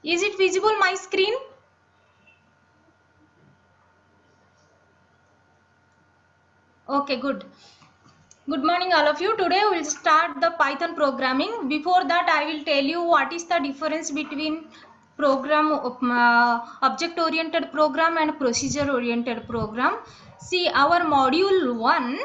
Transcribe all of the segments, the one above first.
Is it visible my screen? Okay, good. Good morning all of you. Today we will start the Python programming. Before that I will tell you what is the difference between object oriented program and procedure oriented program. See, our module 1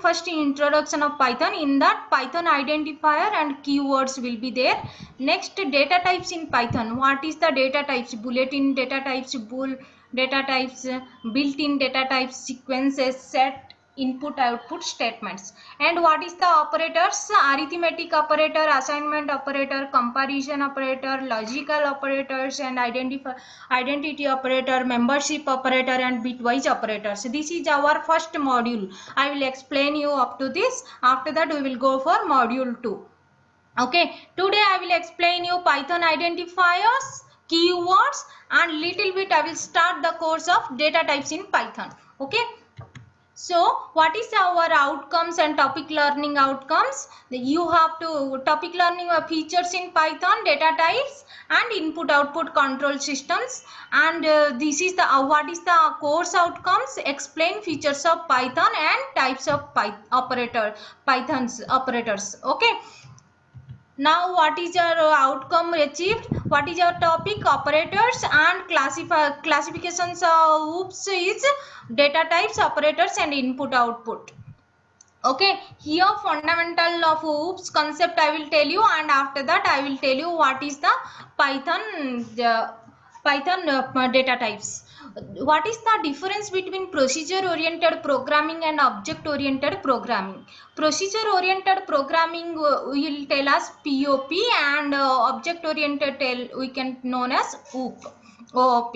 first introduction of Python. In that, Python identifier and keywords will be there. Next, data types in Python. What is the data types? Bulletin data types, bool data types, built-in data types, sequences, set, input output statements. And what is the operators? Arithmetic operator, assignment operator, comparison operator, logical operators, and identity operator, membership operator, and bitwise operators. This is our first module. I will explain you up to this. After that we will go for module 2. Okay, today I will explain you Python identifiers, keywords, and little bit I will start the course of data types in Python. Okay, so what is our outcomes and topic learning outcomes? You have to topic learning features in Python, data types, and input output control systems. And this is the what is the course outcomes? Explain features of Python and types of Python's operators. Okay. Now what is your outcome achieved? What is your topic? Operators and classifications of OOPS is data types, operators, and input output. Okay, here fundamental of OOPS concept I will tell you, and after that I will tell you what is the Python data types. What is the difference between procedure oriented programming and object oriented programming? Procedure oriented programming will tell us POP, and object oriented we can known as OOP,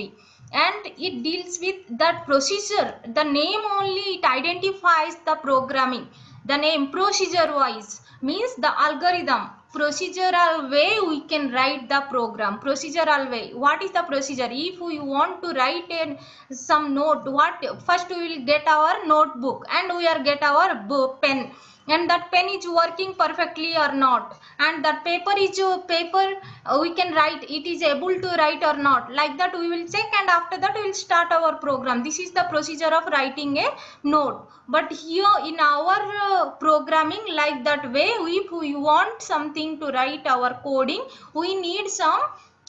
and it deals with that procedure. The name only, it identifies the programming. The name procedure wise means the algorithm, procedural way we can write the program. Procedural way, what is the procedure? If we want to write in some note, what first we will get our notebook and we are get our pen, and that pen is working perfectly or not, and that paper is paper we can write, it is able to write or not, like that we will check, and after that we will start our program. This is the procedure of writing a note. But here in our programming, like that way, if we want something to write our coding, we need some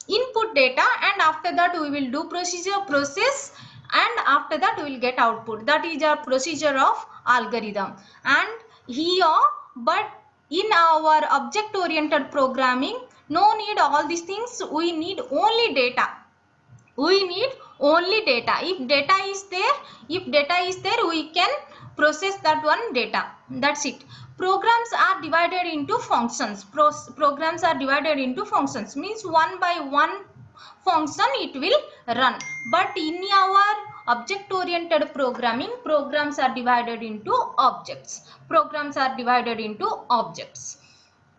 input data, and after that we will do process, and after that we will get output. That is a procedure of algorithm. And here, but in our object oriented programming, no need all these things, we need only data. We need only data. If data is there, we can process that one data. That's it. Programs are divided into functions. Programs are divided into functions, means one by one function it will run. But in our object oriented programming, programs are divided into objects. Programs are divided into objects.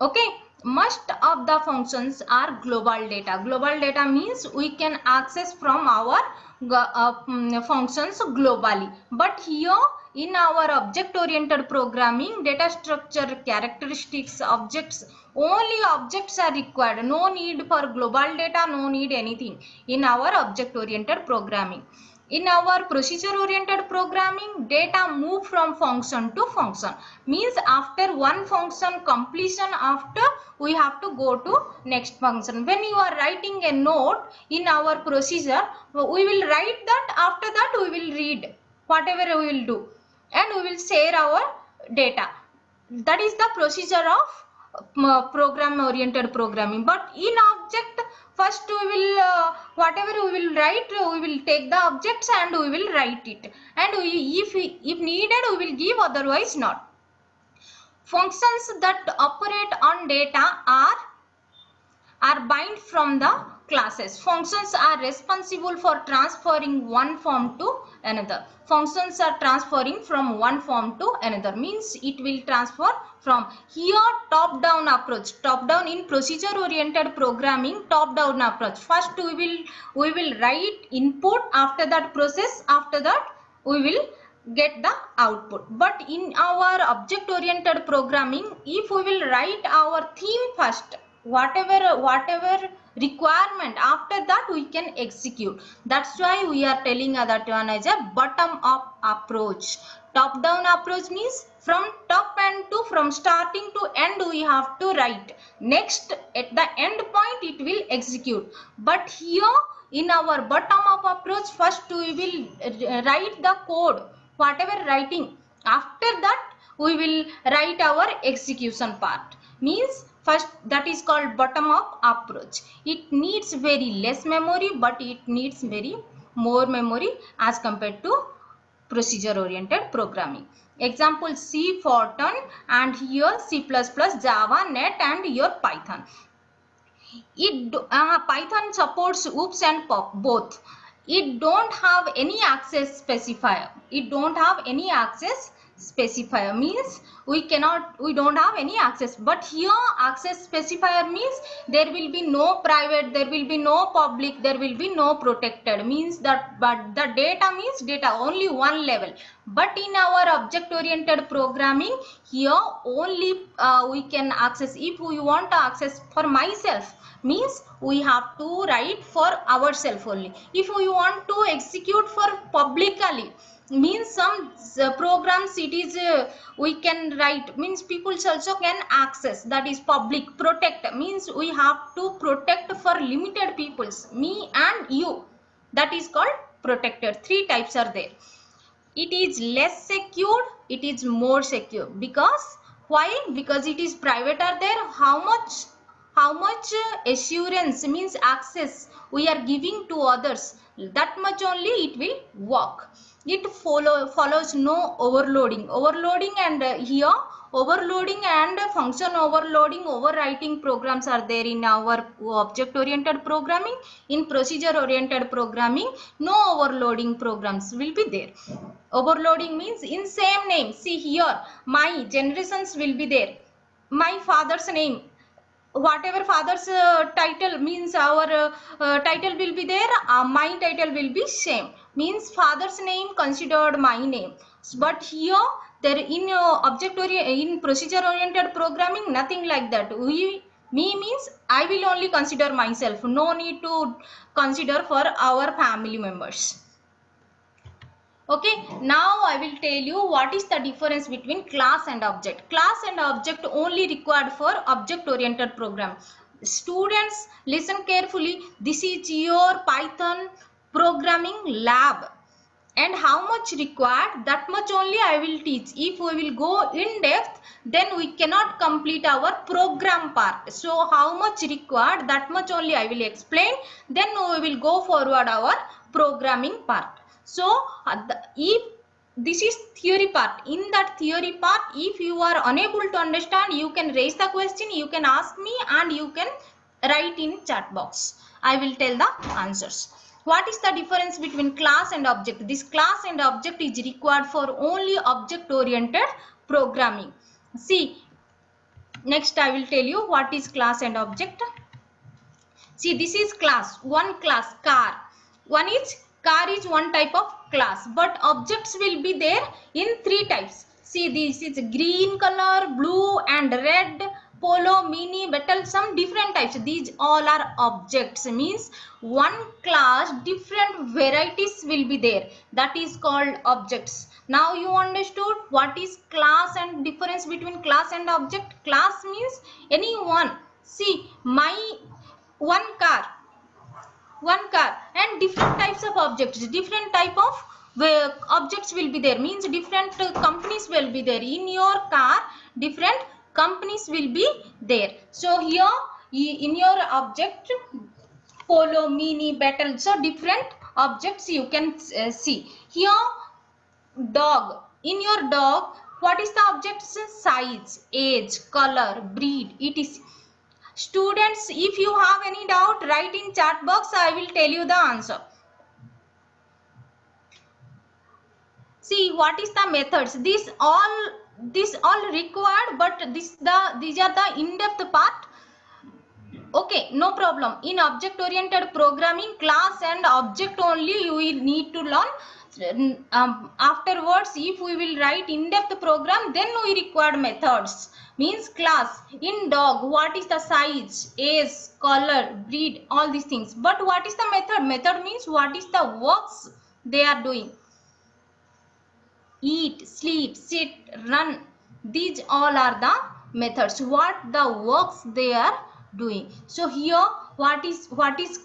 Okay, most of the functions are global data. Global data means we can access from our functions globally. But here in our object oriented programming, data structure, characteristics, objects, only objects are required. No need for global data, no need anything in our object oriented programming. In our procedure oriented programming, data move from function to function, means after one function completion, after we have to go to next function. When you are writing a note in our procedure, we will write that, after that we will read whatever we will do, and we will share our data. That is the procedure of program oriented programming. But in object, first we will whatever we will write, we will take the objects and we will write it, and if needed we will give, otherwise not. Functions that operate on data are bind from the classes. Functions are responsible for transferring one form to another. Functions are transferring from one form to another, means it will transfer from here. Top down approach, top down in procedure oriented programming, top down approach. First we will write input, after that process, after that we will get the output. But in our object oriented programming, if we will write our theme first, whatever requirement, after that we can execute. That's why we are telling that one as a bottom up approach. Top down approach means from top end to, from starting to end we have to write, next at the end point it will execute. But here in our bottom up approach, first we will write the code, whatever writing, after that we will write our execution part. Means first, that is called bottom up approach. It needs very less memory, but it needs very more memory as compared to procedure oriented programming. Example C, Fortran, and here C++, Java, Net, and your Python. Python supports oops and pop both. It don't have any access specifier. It don't have any access specifier, means we don't have any access. But here access specifier means there will be no private, there will be no public, there will be no protected, means that, but the data means data only one level. But in our object oriented programming, here only we can access, if we want to access for myself, means we have to write for ourselves only. If we want to execute for publicly, means some programs it is we can write, means people also can access, that is public. Protect means we have to protect for limited peoples, me and you, that is called protected. Three types are there. It is less secure, it is more secure. Because why? Because it is private are there. How much assurance, means access we are giving to others, that much only it will work. It follows no overloading and here overloading and function overloading, overwriting programs are there in our object oriented programming. In procedure oriented programming, no overloading programs will be there. Overloading means in same name, see here my generations will be there, my father's name, whatever father's title, means our title will be there, my title will be same, means father's name considered my name. But here there in in procedure oriented programming, nothing like that. Me means I will only consider myself, no need to consider for our family members. Okay, now I will tell you what is the difference between class and object. Class and object only required for object oriented program. Students, listen carefully. This is your Python programming lab, and how much required, that much only I will teach. If we will go in depth, then we cannot complete our program part. So how much required, that much only I will explain, then we will go forward our programming part. So if this is theory part, in that theory part, if you are unable to understand, you can raise the question, you can ask me, and you can write in chat box. I will tell the answers. What is the difference between class and object? This class and object is required for only object oriented programming. See, next I will tell you what is class and object. See, this is class, one class, car. Car is one type of class, but objects will be there in three types. See, this is green color, blue and red, polo, mini, beetle, some different types. These all are objects, means one class, different varieties will be there. That is called objects. Now you understood what is class and difference between class and object. Class means any one. See, one car and different types of objects, different type of objects will be there, means different companies will be there. In your car, different companies will be there. So here in your object, polo, mini, battle, so different objects you can see. Here dog, in your dog, what is the objects? Size, age, color, breed, etc. Students, if you have any doubt, write in chat box. I will tell you the answer. See, what is the methods? This all required, but these are the in-depth part. Okay, no problem. In object oriented programming, class and object only you will need to learn. Afterwards, if we will write in-depth program, then we require methods. means class. In dog, what is the size, age, color, breed, all these things. But what is the method? Method means what is the works they are doing. Eat, sleep, sit, run. These all are the methods. What the works they are doing. So here what is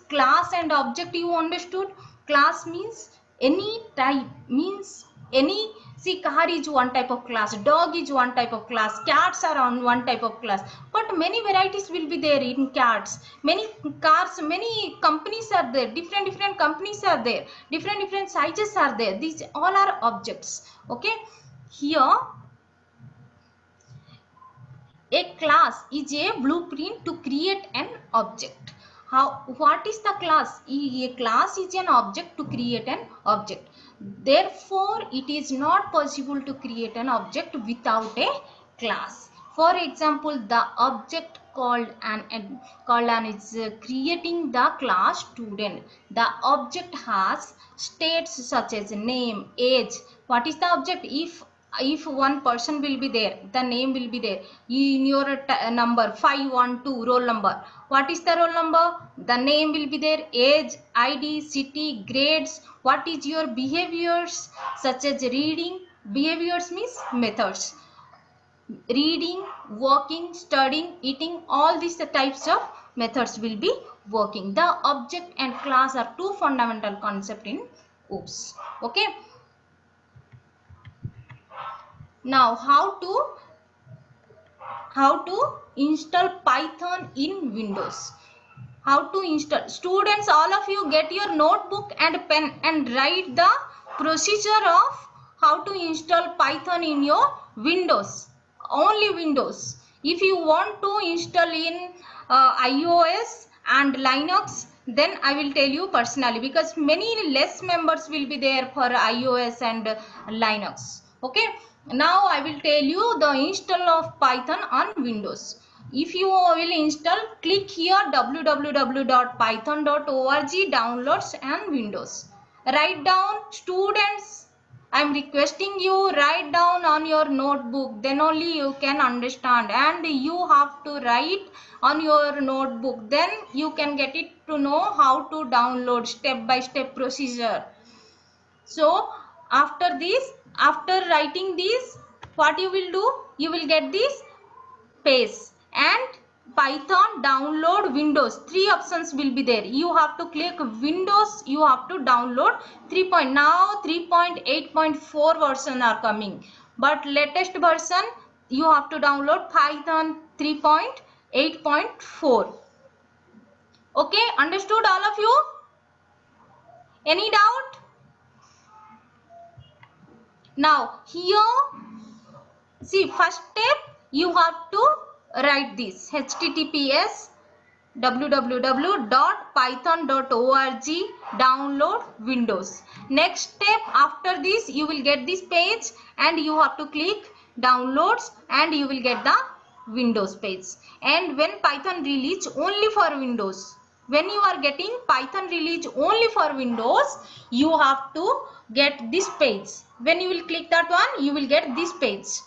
class and object, you understood? Class means any type, means any, see, car is one type of class, dog is one type of class, cats are on one type of class, but many varieties will be there in cats, many cars, many companies are there, different companies are there, different sizes are there. These all are objects. Okay, here a class is a blueprint to create an object. How, what is the class? A class is an object to create an object. Therefore, it is not possible to create an object without a class. For example, the object called an is creating the class student. The object has states such as name, age. What is the object? If one person will be there, the name will be there in your number 512 roll number. What is the roll number? The name will be there, age, id, city, grades. What is your behaviors such as reading? Behaviors means methods, reading, walking, studying, eating, all these types of methods will be working. The object and class are two fundamental concepts in OOPS. Okay, now how to install Python in Windows. How to install? Students, all of you get your notebook and pen and write the procedure of how to install Python in your Windows. Only Windows. If you want to install in iOS and Linux, then I will tell you personally, because many less members will be there for iOS and Linux. Okay, now I will tell you the install of Python on Windows. If you will install, click here www.python.org, downloads and Windows. Write down, students, I am requesting you, write down on your notebook, then only you can understand, and you have to write on your notebook, then you can get it to know how to download, step by step procedure. So after this, after writing this, what you will do? You will get this page and Python download Windows. Three options will be there. You have to click Windows. You have to download 3. Now 3.8.4 version are coming, but latest version you have to download Python 3.8.4. Okay, understood all of you? Any doubt? Now here, see, first step you have to write this https www.python.org, download Windows. Next step, after this you will get this page and you have to click downloads and you will get the Windows page. And when Python release only for Windows, when you are getting Python release only for Windows, you have to get this page. When you will click that one, you will get this page.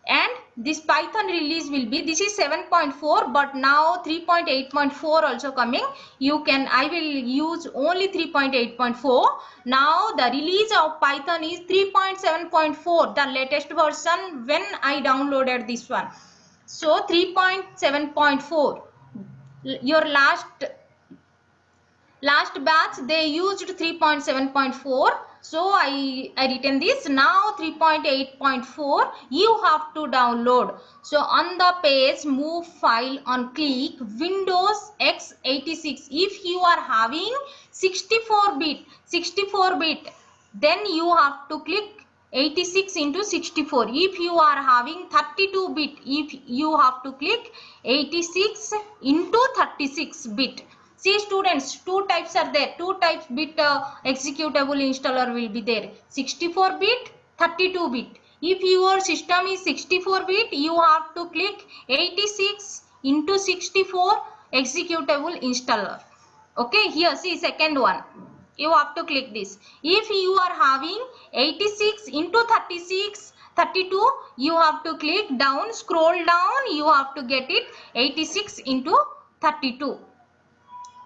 And this Python release will be, this is 7.4, but now 3.8.4 also coming. You can, I will use only 3.8.4. Now the release of Python is 3.7.4, the latest version when I downloaded this one. So 3.7.4, your last batch they used 3.7.4, so I written this. Now 3.8.4 you have to download. So on the page, move file on click Windows x86. If you are having 64 bit, then you have to click 86 into 64. If you are having 32 bit, if you have to click 86 into 36 bit. See students, two types are there, two types bit executable installer will be there, 64 bit, 32 bit. If your system is 64 bit, you have to click 86 into 64 executable installer. Okay, here see second one, you have to click this. If you are having 86 into 36, 32, you have to click down, scroll down, you have to get it 86 into 32.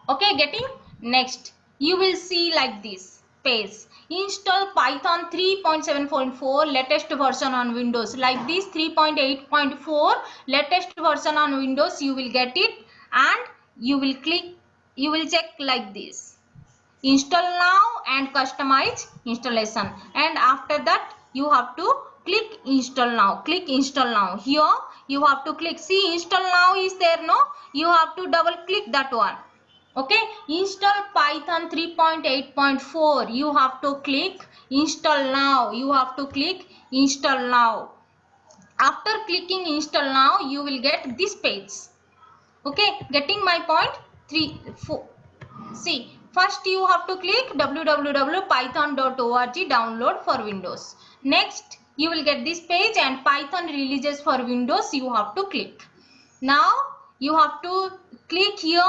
Okay, getting? Next, you will see like this page. Install Python 3.7.4 latest version on Windows. Like this 3.8.4 latest version on Windows, you will get it, and you will click, you will check like this. Install now and customize installation, and after that you have to click install now. Click install now. Here you have to click, see install now is there, no? You have to double click that one. Okay, install Python 3.8.4, you have to click install now. You have to click install now. After clicking install now, you will get this page. Okay, getting my point? 3, 4. See, first you have to click www.python.org download for Windows. Next, you will get this page, and Python releases for Windows you have to click. Now, you have to click here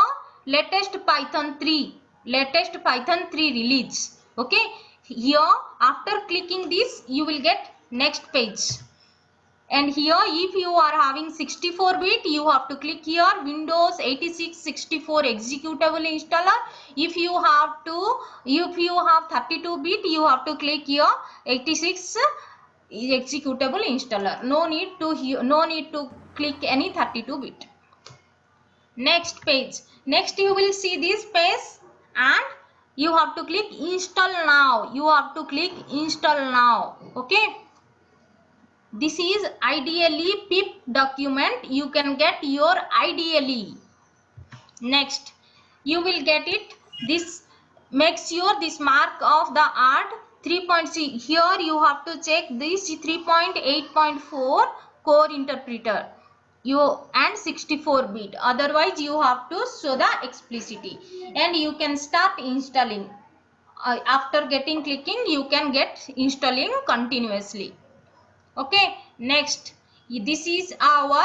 latest Python 3 release. Okay, here after clicking this, you will get next page. And here if you are having 64-bit, you have to click here Windows 86 64 executable installer. If you have 32-bit, you have to click here 86 executable installer. No need to click any 32-bit. Next page. Next you will see this page, and you have to click install now. You have to click install now. Okay. This is ideally pip document. You can get your ideally. Next, you will get it. This makes sure this mark of the art 3.c. Here you have to check this 3.8.4 core interpreter. And 64-bit. Otherwise, you have to show the explicitly. And you can start installing. After getting clicking, you can get installing continuously. Okay, next, this is our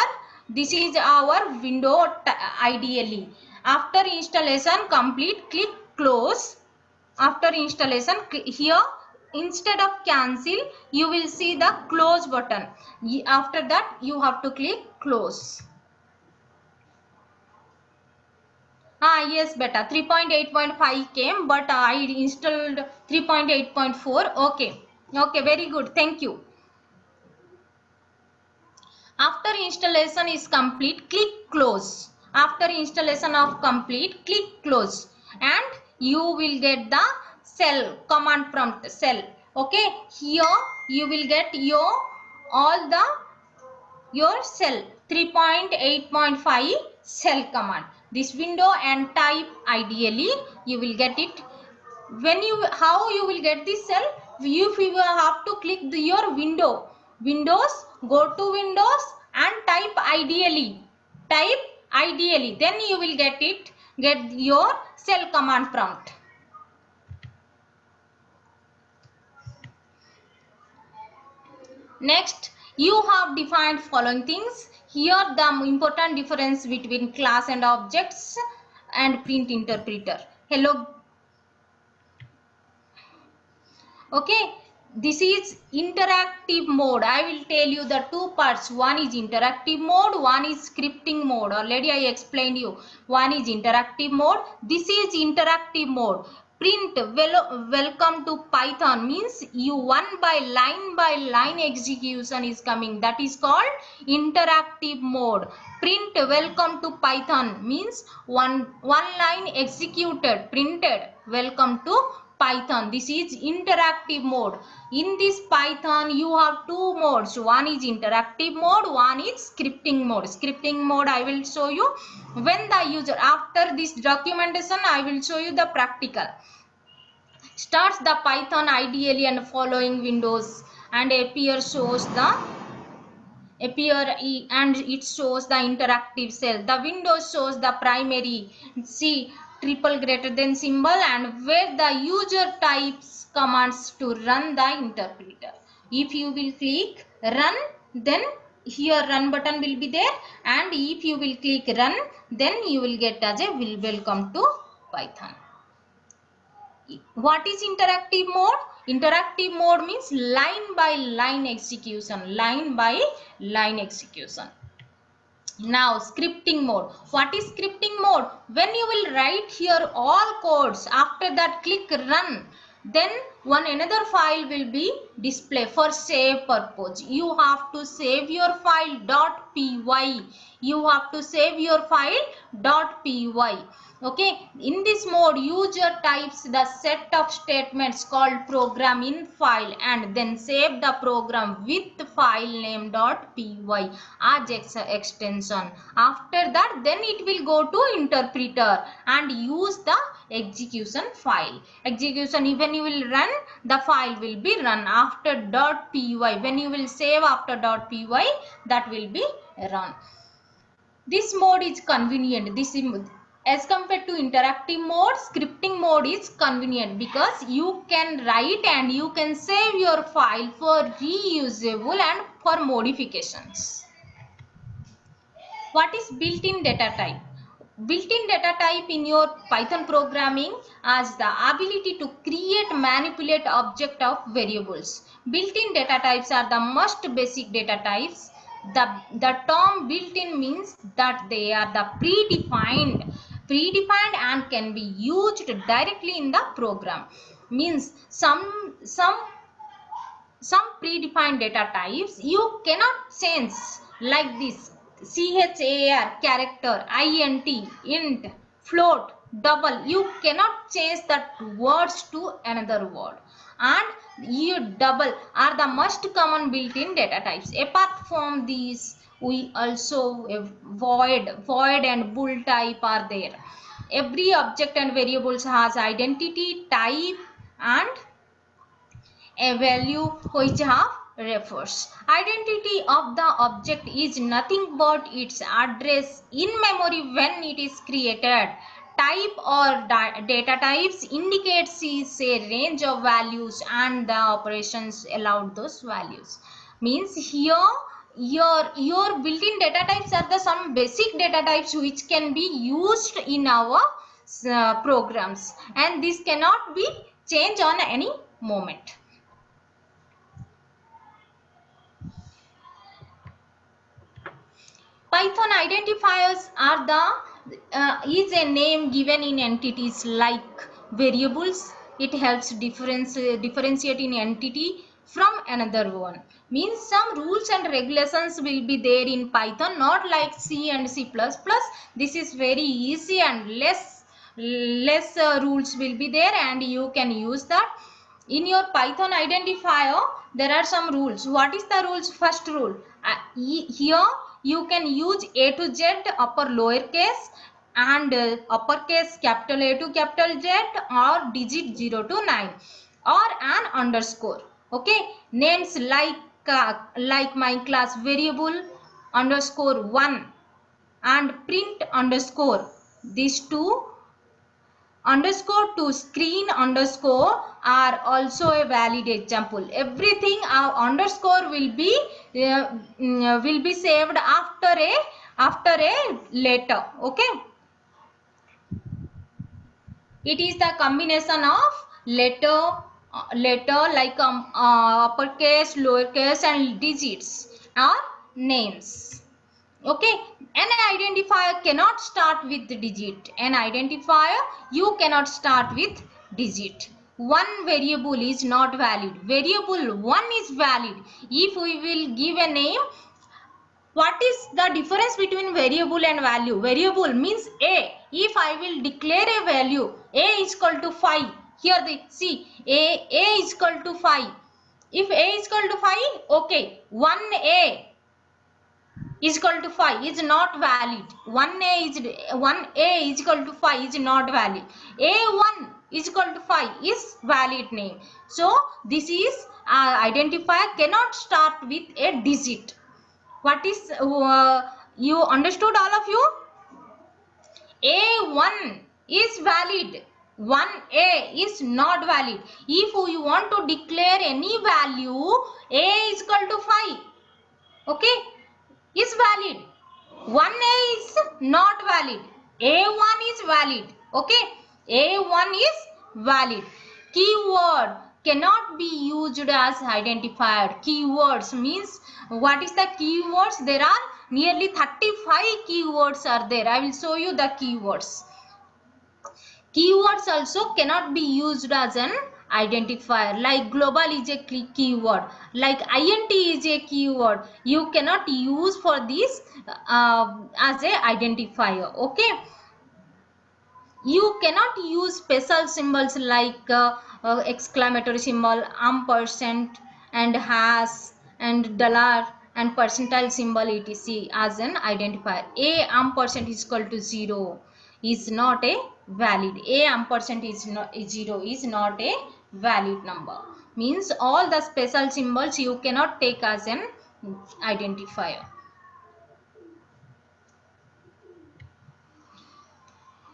window ideally. After installation complete, click close. After installation, here instead of cancel, you will see the close button. After that, you have to click close. Yes, beta 3.8.5 came, but I installed 3.8.4. Okay, very good, thank you. After installation is complete, click close. After installation of complete, click close, and you will get the cell command prompt cell. Okay, here you will get your cell 3.8.5 cell command. This window and type ideally you will get it. How you will get this cell? You have to click your Windows, go to Windows and type ideally. Then you will get your cell command prompt. Next, you have defined following things. Here the important difference between class and objects and print interpreter. Hello. Okay, this is interactive mode. I will tell you the two parts. One is interactive mode, one is scripting mode. Already I explained you. One is interactive mode. This is interactive mode. Print welcome to Python means you one by line execution is coming. That is called interactive mode. Print welcome to Python means one line executed, printed welcome to Python. This is interactive mode. In this Python you have two modes. One is interactive mode, one is scripting mode. Scripting mode I will show you when the user, after this documentation I will show you the practical. Starts the Python ideally and following windows, and appear and it shows the interactive cell. The window shows the primary triple greater than symbol, and where the user types commands to run the interpreter. If you will click run, then here run button will be there, and if you will click run, then you will get as a welcome to Python. What is interactive mode? Interactive mode means line by line execution, line by line execution. Now scripting mode. What is scripting mode? When you will write here all codes, after that click run, then one another file will be displayed for save purpose. You have to save your file .py. You have to save your file .py. Okay, in this mode user types the set of statements called program in file and then save the program with file name .py as extension. After that then it will go to interpreter and use the execution file. Execution, when you will run, the file will be run after .py. When you will save after .py, that will be run. This mode is convenient. This is, as compared to interactive mode, scripting mode is convenient because you can write and you can save your file for reusable and for modifications. What is built-in data type? Built-in data type in your Python programming as the ability to create, manipulate object of variables. Built-in data types are the most basic data types. The term built-in means that they are the predefined and can be used directly in the program. Means some predefined data types you cannot change, like this: char, character, int, float, double. You cannot change that words to another word, and you double are the most common built-in data types. Apart from these, we also void and bool type are there. Every object and variables has identity, type and a value which have refers. Identity of the object is nothing but its address in memory when it is created. Type or data types indicates is a range of values and the operations allowed those values. Means here your built-in data types are the some basic data types which can be used in our programs, and this cannot be changed on any moment. Python identifiers are is a name given in entities like variables. It helps differentiate in entity from another one. Means some rules and regulations will be there in Python, not like C and C++. This is very easy and less rules will be there, and you can use that. In your Python identifier there are some rules. What is the rules? First rule, here you can use A to Z, upper lowercase and uppercase capital A to capital Z, or digit 0 to 9, or an underscore. Okay, names like my class variable underscore 1 and print underscore, these two underscore to screen underscore are also a valid example. Everything underscore will be saved after a letter. Okay, it is the combination of letter like uppercase, lowercase and digits or names. Okay, an identifier cannot start with digit. An identifier you cannot start with digit. One variable is not valid. Variable 1 is valid. If we will give a name, what is the difference between variable and value? Variable means A. If I will declare a value, A is equal to 5. Here the see, A is equal to 5. If A is equal to 5, okay, 1A is equal to 5 is not valid. 1A is equal to 5 is not valid. A1 is equal to 5 is valid name. So this is identifier cannot start with a digit. What is you understood, all of you? A1 is valid. 1A is not valid. If we want to declare any value, A is equal to 5. Okay, is valid. 1A is not valid. A1 is valid. Okay, A1 is valid. Keyword cannot be used as identifier. Keywords means, what is the keywords? There are nearly 35 keywords are there. I will show you the keywords. Keywords also cannot be used as an identifier. Like global is a keyword, like int is a keyword. You cannot use for this as a identifier. Okay, you cannot use special symbols like exclamatory symbol, ampersand and hash and dollar and percentile symbol etc as an identifier. A ampersand is equal to 0 is not a valid. A ampersand is not 0 is not a valid number. Means all the special symbols you cannot take as an identifier.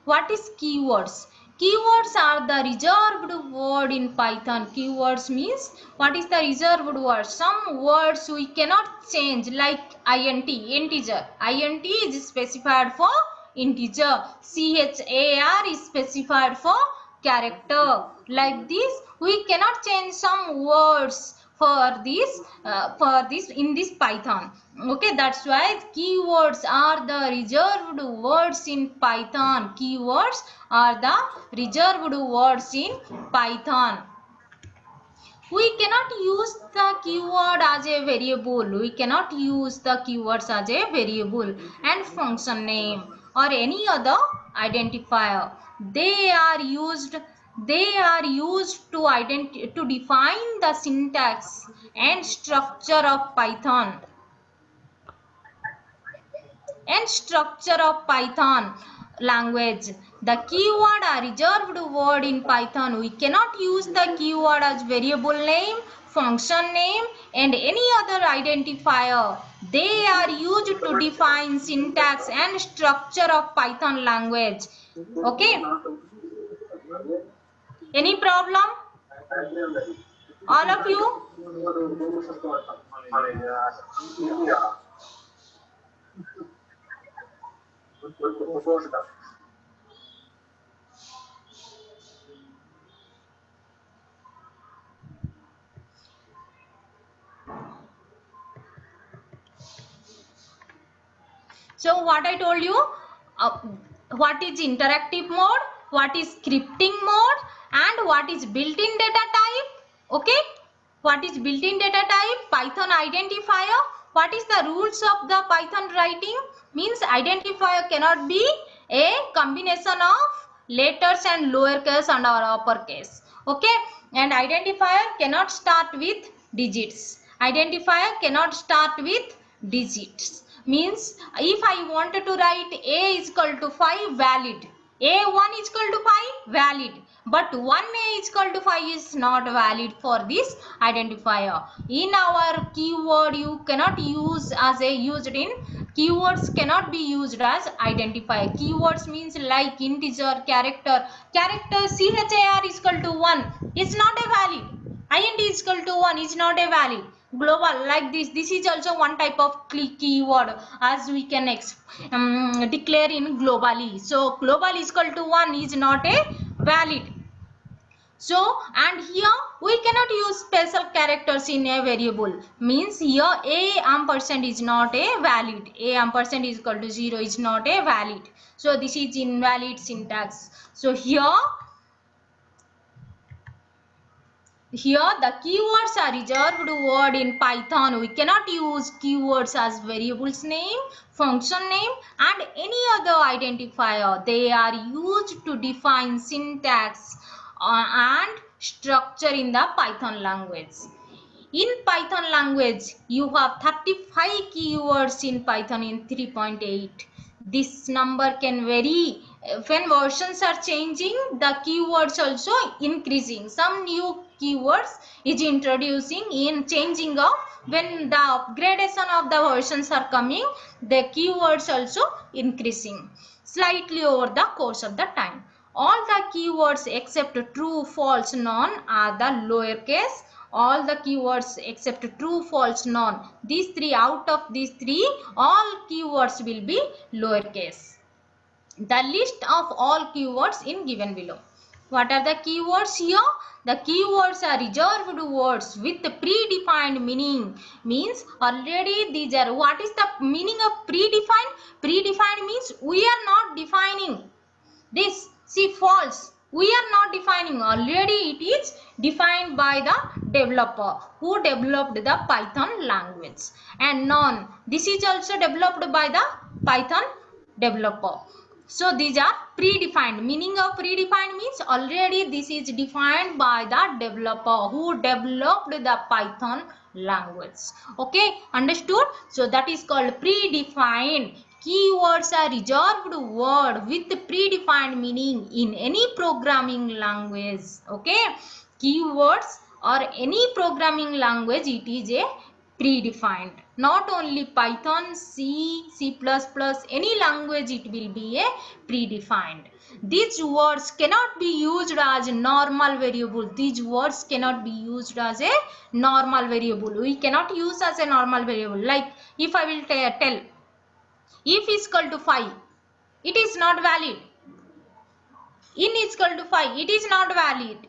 What is keywords? Keywords are the reserved word in Python. Keywords means, what is the reserved word? Some words we cannot change, like int, integer. Int is specified for integer. Char is specified for character. Like this, we cannot change some words for this in this Python. Okay, that's why keywords are the reserved words in Python. Keywords are the reserved words in Python. We cannot use the keyword as a variable. We cannot use the keywords as a variable and function name or any other identifier. They are used to define the syntax and structure of Python language. The keyword are reserved word in Python. We cannot use the keyword as variable name, function name and any other identifier. They are used to define syntax and structure of Python language. Okay, any problem, all of you? So what I told you, what is interactive mode, what is scripting mode and what is built-in data type. Okay, what is built-in data type? Python identifier. What is the rules of the Python writing? Means identifier cannot be a combination of letters and lowercase and or uppercase. Okay, and identifier cannot start with digits. Identifier cannot start with digits. Means if I wanted to write a is equal to 5, valid. A1 is equal to 5, valid. But 1a is equal to 5 is not valid for this identifier. In our keyword, you cannot use as a used in keywords cannot be used as identifier. Keywords means like integer, character. Character char is equal to 1 is not a valid. Int is equal to 1 is not a valid. Global, like this is also one type of keyword as we can declare in globally. So global is equal to 1 is not a valid. So, and here we cannot use special characters in a variable. Means here a ampersand is not a valid. A ampersand is equal to 0 is not a valid. So this is invalid syntax. So here the keywords are reserved word in Python. We cannot use keywords as variables name, function name and any other identifier. They are used to define syntax and structure in the Python language. In Python language, you have 35 keywords in Python in 3.8. This number can vary. When versions are changing, the keywords also increasing. Some new keywords is introducing in changing of when the upgradation of the versions are coming, the keywords also increasing slightly over the course of the time. All the keywords except true, false, none are the lowercase. All the keywords except true, false, none. These three, out of these three, all keywords will be lowercase. The list of all keywords in given below. What are the keywords here? The keywords are reserved words with predefined meaning. Means already these are, what is the meaning of predefined? Predefined means we are not defining this. See, false. We are not defining. Already it is defined by the developer who developed the Python language. And non. This is also developed by the Python developer. So these are predefined. Meaning of predefined means already this is defined by the developer who developed the Python language. Okay, understood? So that is called predefined. Keywords are reserved word with predefined meaning in any programming language. Okay, keywords or any programming language, it is a predefined. Not only Python, C, C++, any language it will be a predefined. These words cannot be used as normal variable. These words cannot be used as a normal variable. We cannot use as a normal variable. Like if I will tell if is equal to 5, it is not valid. In is equal to 5, it is not valid.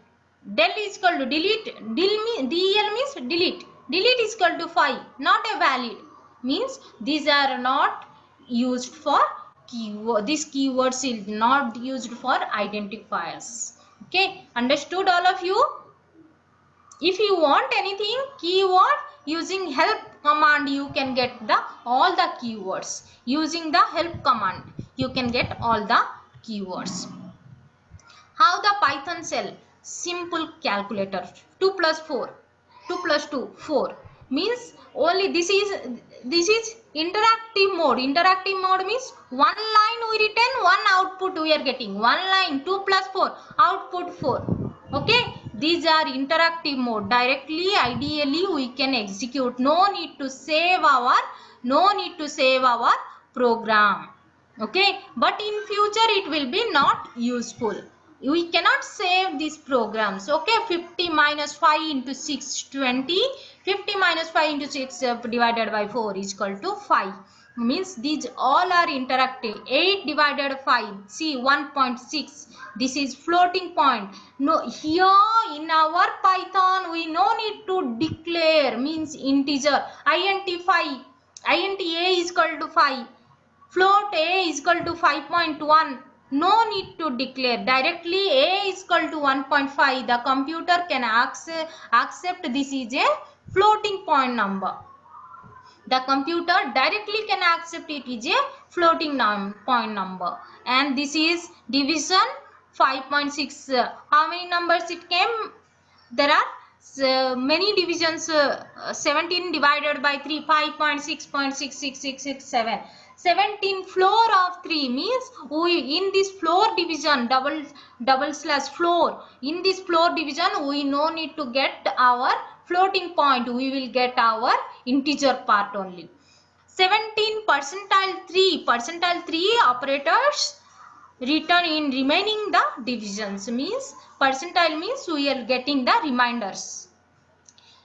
Del is equal to delete. Del means delete. Delete is equal to 5, not a valid. Means these are not used for keyword. These keywords is not used for identifiers. Okay, understood all of you? If you want anything keyword, using help command you can get the all the keywords. Using the help command you can get all the keywords. How the Python shell? Simple calculator. 2 plus 4. 2 plus 2, 4. Means only this is interactive mode. Interactive mode means one line we return, one output we are getting. One line, 2 plus 4, output 4. Okay, these are interactive mode. Directly, ideally we can execute. No need to save our program. Okay, but in future it will be not useful. We cannot save these programs. Okay, 50 minus 5 into 6, 20. 50 minus 5 into 6 divided by 4 is equal to 5. Means these all are interactive. 8 divided 5, see 1.6. This is floating point. No, here in our Python we no need to declare, means integer. int 5, int a is equal to 5. Float a is equal to 5.1. No need to declare. Directly a is equal to 1.5. The computer can accept this is a floating point number. The computer directly can accept it is a floating point number. And this is division 5.6. How many numbers it came? There are many divisions. 17 divided by 3, 5.6.66667. 17 floor of 3 means we in this floor division, double slash floor, in this floor division we no need to get our floating point, we will get our integer part only. 17 percentile 3 operators return in remaining the divisions. Means percentile means we are getting the reminders.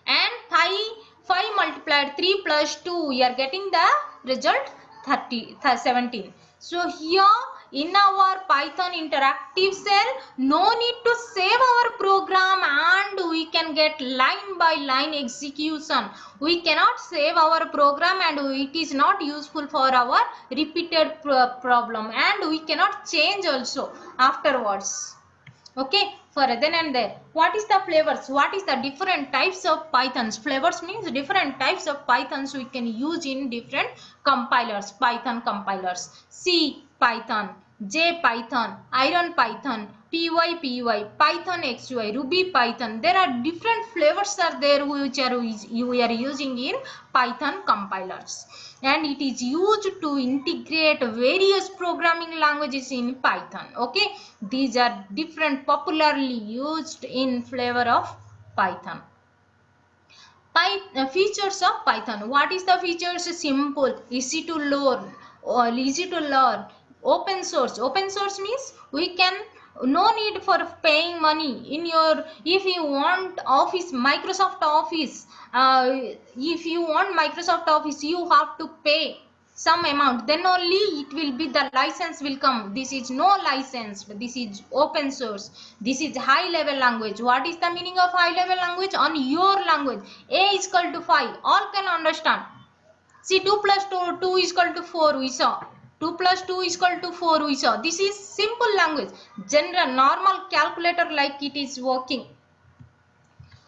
And 5 multiplied 3 plus 2, we are getting the result 17. So here in our Python interactive shell, no need to save our program and we can get line by line execution. We cannot save our program and it is not useful for our repeated problem, and we cannot change also afterwards. Okay, for then and there. What is the flavors? What is the different types of Pythons? Flavors means different types of Pythons we can use in different compilers, Python compilers. C Python, J Python, Iron Python, Py, Python XY, Ruby Python. There are different flavors are there which we are using in Python compilers. And it is used to integrate various programming languages in Python. Okay, these are different popularly used in flavor of Python. Features of Python. What is the features? Simple, easy to learn, open source. Open source means we can, no need for paying money. In your, if you want Office, Microsoft Office, if you want Microsoft Office, you have to pay. some amount, then only it will be, the license will come. This is no license, this is open source, this is high level language. What is the meaning of high level language? On your language. A is equal to 5, all can understand. See, 2 plus 2 is equal to 4, we saw. 2 plus 2 is equal to 4, we saw. This is simple language, general normal calculator like it is working.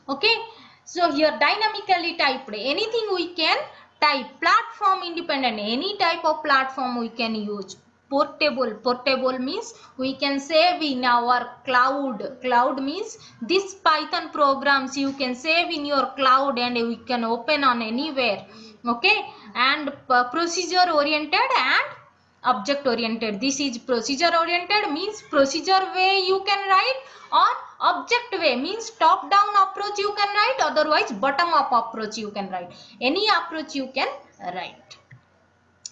Okay, so here dynamically typed, anything we can type. Platform independent, any type of platform we can use. Portable, portable means we can save in our cloud. Cloud means this Python programs you can save in your cloud and we can open on anywhere. Okay, and procedure oriented and object oriented. This is procedure oriented means procedure way you can write, or object way means top down approach you can write, otherwise bottom up approach you can write. Any approach you can write.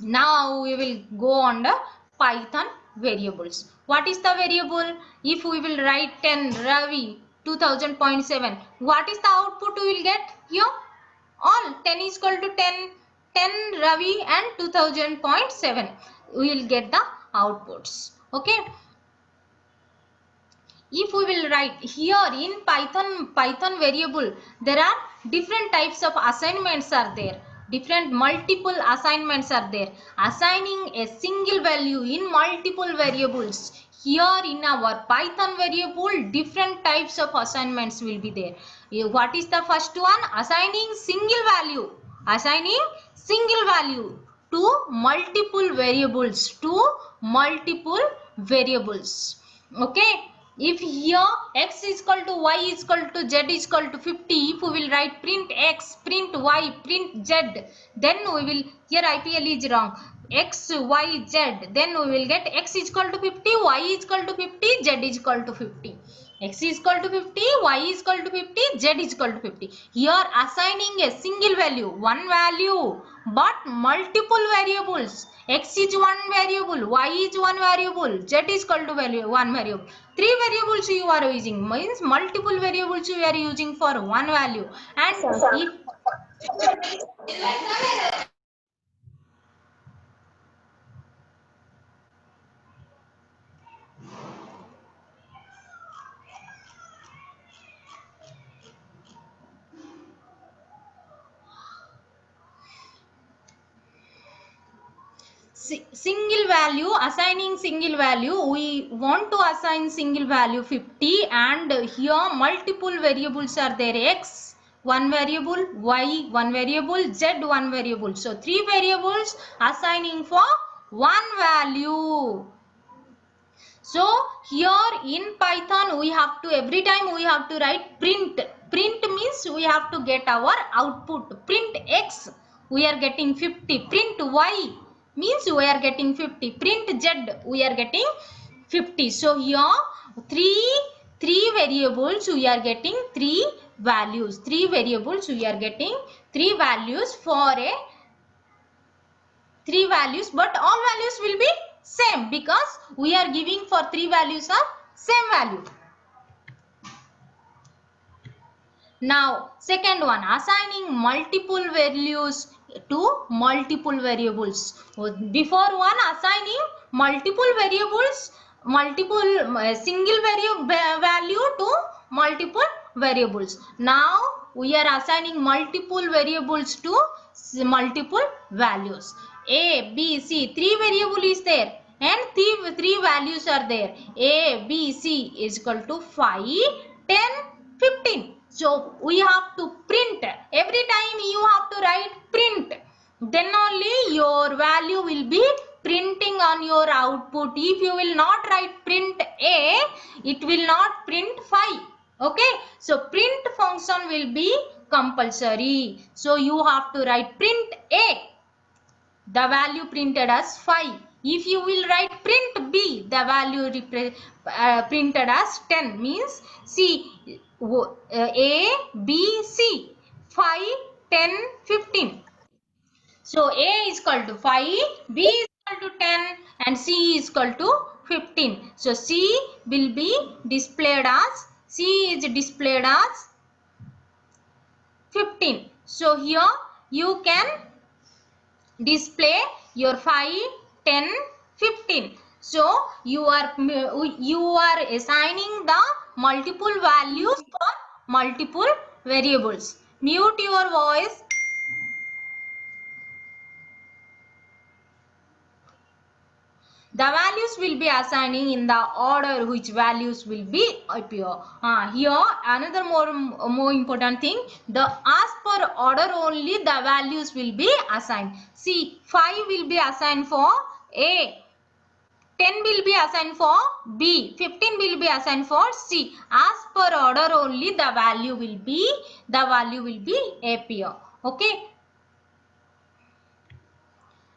Now we will go on the Python variables. What is the variable? If we will write 10 Ravi 2000.7, what is the output we will get here? All 10 is equal to 10, 10 Ravi and 2000.7. We will get the outputs. Okay. If we will write here in Python variable, there are different types of assignments are there. Different multiple assignments are there. Assigning a single value in multiple variables. Here in our Python variable, different types of assignments will be there. What is the first one? Assigning single value. Assigning single value to multiple variables. To multiple variables. Okay. If here x is equal to y is equal to z is equal to 50, if we will write print x, print y, print z, then we will, here IPL is wrong, x, y, z, then we will get x is equal to 50, y is equal to 50, z is equal to 50. X is equal to 50, y is equal to 50, z is equal to 50. Here assigning a single value, one value, but multiple variables. X is one variable, y is one variable, z is equal to value one variable. Three variables you are using, means multiple variables you are using for one value. And if single value, assigning single value, we want to assign single value 50, and here multiple variables are there. X one variable, y one variable, z one variable. So three variables assigning for one value. So here in Python we have to, every time we have to write print. Print means we have to get our output. Print x, we are getting 50. Print y means we are getting 50. Print z, we are getting 50. So here three variables we are getting three values. Three variables we are getting three values for a three values, but all values will be same because we are giving for three values of same value. Now second one, assigning multiple values to multiple variables. Before one, assigning multiple variables, multiple single value to multiple variables. Now we are assigning multiple variables to multiple values. A, B, C, three variable is there and three values are there. A, B, C is equal to 5, 10, 15. So we have to print. Every time you have to write print. Then only your value will be printing on your output. If you will not write print A, it will not print 5. Okay. So print function will be compulsory. So you have to write print A. The value printed as 5. If you will write print B, the value printed as 10, means C, A, B, C, 5, 10, 15. So A is equal to 5, B is equal to 10 and C is equal to 15. So C will be displayed as, C is displayed as 15. So here you can display your 5, 10, 15. So you are assigning the multiple values for multiple variables. Mute your voice. The values will be assigning in the order which values will be appear. Here another more important thing, the as per order only the values will be assigned. See, 5 will be assigned for A, 10 will be assigned for B, 15 will be assigned for C. As per order only the value will be appear. Okay.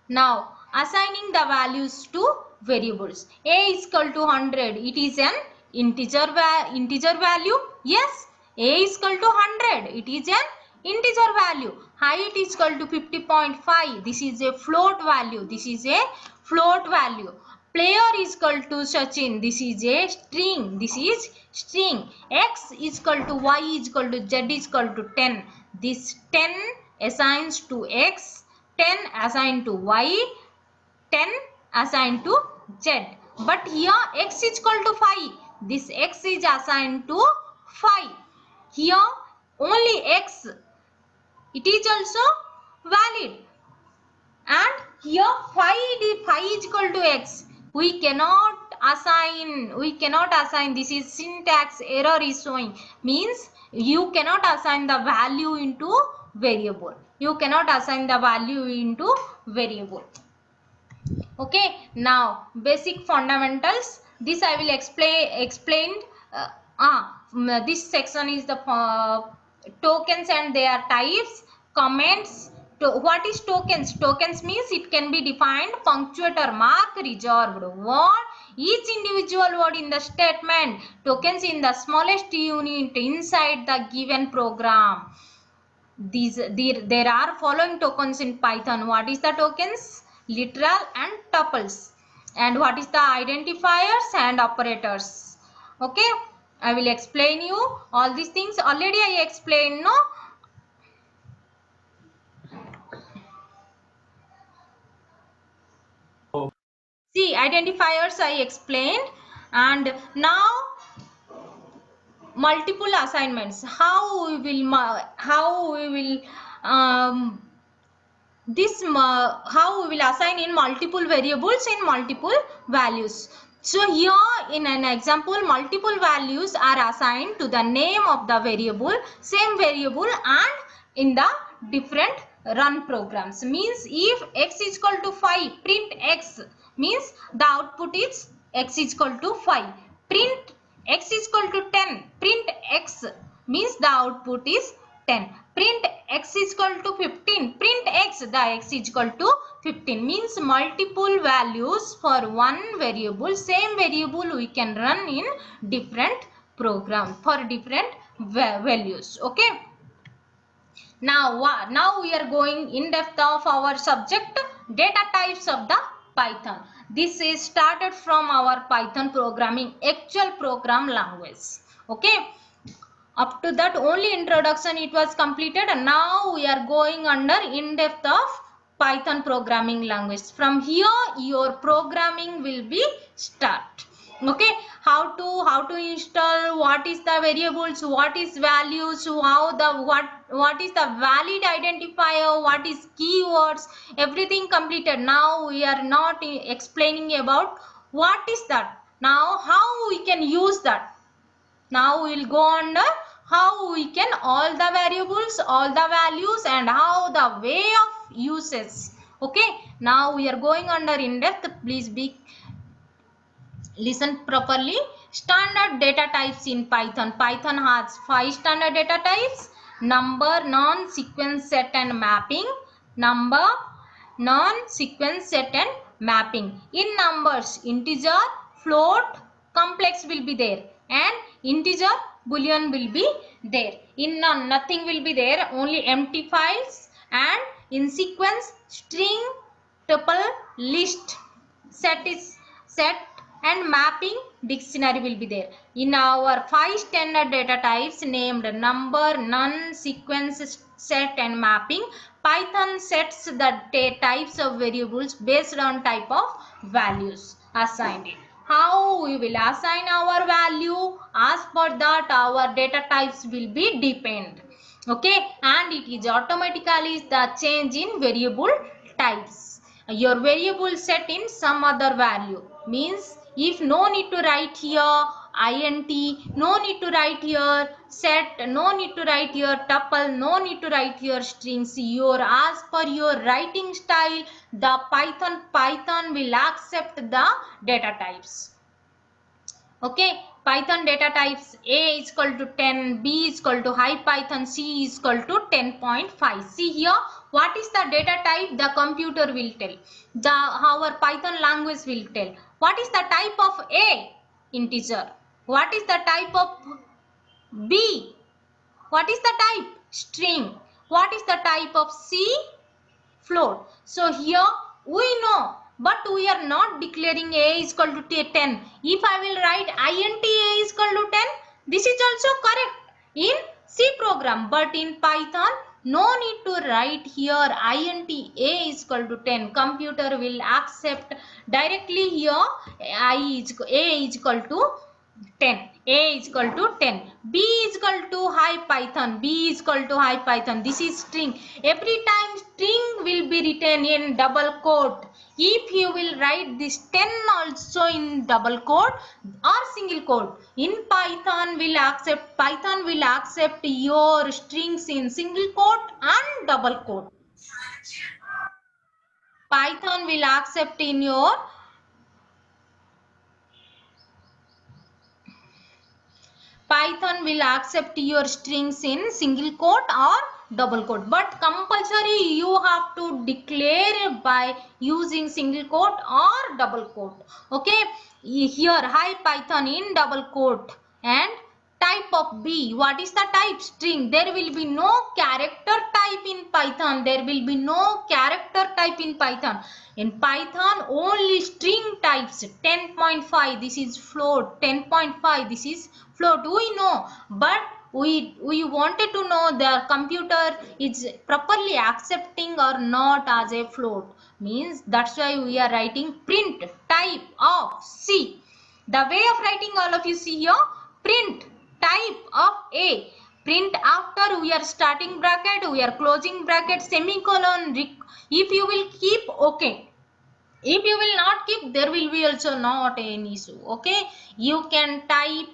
Now assigning the values to variables. A is equal to 100. It is an integer value. Yes. A is equal to 100. It is an integer value. Height is equal to 50.5. This is a float value. This is a float value. Player is equal to Sachin. This is a string. This is string. X is equal to Y is equal to Z is equal to 10. This 10 assigns to X, 10 assigned to Y, 10 assigned to Z. But here X is equal to 5. This X is assigned to 5. Here only X. It is also valid. And here 5 is equal to X. We cannot assign. This is syntax error is showing. Means you cannot assign the value into variable. Okay, now basic fundamentals. This I will explain. This section is the tokens and their types, comments. What is tokens? Tokens means it can be defined punctuator, mark, reserved word, each individual word in the statement. Tokens in the smallest unit inside the given program. There are following tokens in Python. What is the tokens? Literal and tuples. And what is the identifiers and operators? Okay, I will explain you all these things. Already I explained, no? See, identifiers I explained, and now multiple assignments. How we will how we will assign in multiple variables in multiple values. So here in an example, multiple values are assigned to the name of the variable, same variable, and in the different run programs. Means if x is equal to 5, print x, means the output is x is equal to 5. Print x is equal to 10, print x, means the output is 10. Print x is equal to 15, print x, the x is equal to 15. Means multiple values for one variable, same variable we can run in different program for different values. Okay. Now we are going in depth of our subject, data types of the Python. This is started from our Python programming actual program language. Okay. Up to that only introduction it was completed, and now we are going under in depth of Python programming language. From here your programming will be start. Okay, how to install, what is the variables, what is values, what is the valid identifier, what is keywords, everything completed. Now we are not explaining about what is that, now how we can use that. Now we will go under how we can all the variables, all the values, and how the way of uses. Okay, now we are going under in depth. Please be listen properly. Standard data types in Python. Python has 5 standard data types: number, non-sequence, set, and mapping. Number, non-sequence, set, and mapping. In numbers, integer, float, complex will be there, and integer, boolean will be there. In none, nothing will be there, only empty files. And in sequence, string, tuple, list. Set and mapping, dictionary will be there. In our 5 standard data types named number, none, sequence, set, and mapping, Python sets the types of variables based on type of values assigned it. How we will assign our value, as per that our data types will be depend. Okay, and it is automatically the change in variable types. Your variable set in some other value means if no need to write here int, no need to write here set, no need to write here tuple, no need to write here strings. Your as per your writing style, the Python will accept the data types. Okay, Python data types: A is equal to 10, B is equal to IPython, C is equal to 10.5. See here, what is the data type? The computer will tell. Our Python language will tell. What is the type of A? Integer. What is the type of B? What is the type? String. What is the type of C? Float. So here we know, but we are not declaring A is equal to 10. If I will write int A is equal to 10, this is also correct in C program, but in Python no need to write here int A is equal to 10. Computer will accept directly here A is equal to 10. A is equal to 10. B is equal to IPython. B is equal to IPython. This is string. Every time string will be written in double quote. If you will write this 10 also in double quote or single quote, in Python will accept your strings in single quote and double quote. Python will accept in your Python will accept your strings in single quote or double quote, but compulsory you have to declare by using single quote or double quote. Okay, here IPython in double quote and type of B. What is the type? String. There will be no character type in Python. There will be no character type in Python. In Python only string types. 10.5 this is float, 10.5 this is float. We know, but we wanted to know the computer is properly accepting or not as a float. Means that's why we are writing print type of C. The way of writing, all of you see here, print type of A. Print after we are starting bracket, we are closing bracket, semicolon. If you will keep, okay. If you will not keep, there will be also not any issue. Okay, you can type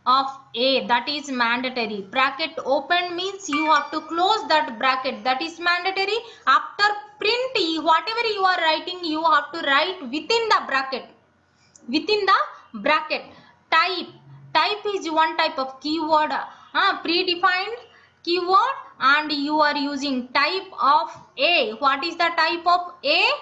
of A, that is mandatory. Bracket open means you have to close that bracket, that is mandatory. After print, whatever you are writing, you have to write within the bracket. Within the bracket. Type is one type of keyword, predefined keyword, and you are using type of A. What is the type of A?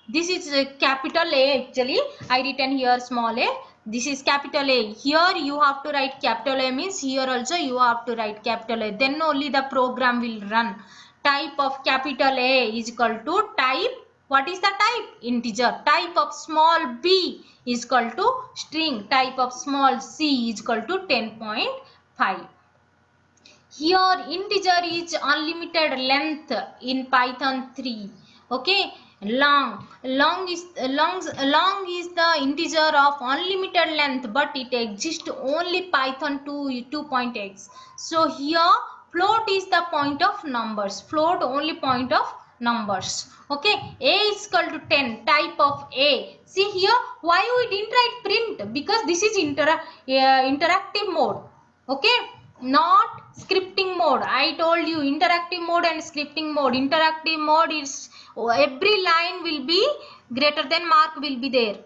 This is capital A. Actually I written here small a. This is capital A. Here you have to write capital A, means here also you have to write capital A, then only the program will run. Type of capital A is equal to type. What is the type? Integer. Type of small b is equal to string. Type of small c is equal to 10.5. Here integer is unlimited length in Python 3. Okay, long is the integer of unlimited length, but it exists only Python 2.x. So here float is the point of numbers. Float only point of numbers. Okay, A is equal to 10. Type of A. See here, why we didn't write print? Because this is interactive mode. Okay, not scripting mode. I told you interactive mode and scripting mode. Interactive mode is every line will be greater than mark will be there.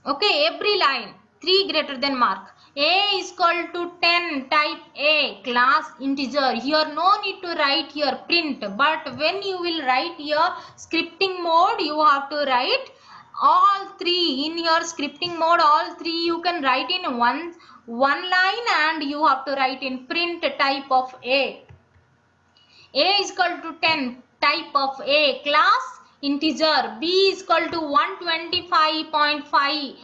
Okay, every line 3 greater than mark. A is equal to 10. Type A, class integer. Here no need to write here print, but when you will write here scripting mode, you have to write all three. In your scripting mode, all three you can write in one line, and you have to write in print type of A. A is equal to 10. Type of A, class integer. B is equal to 125.5.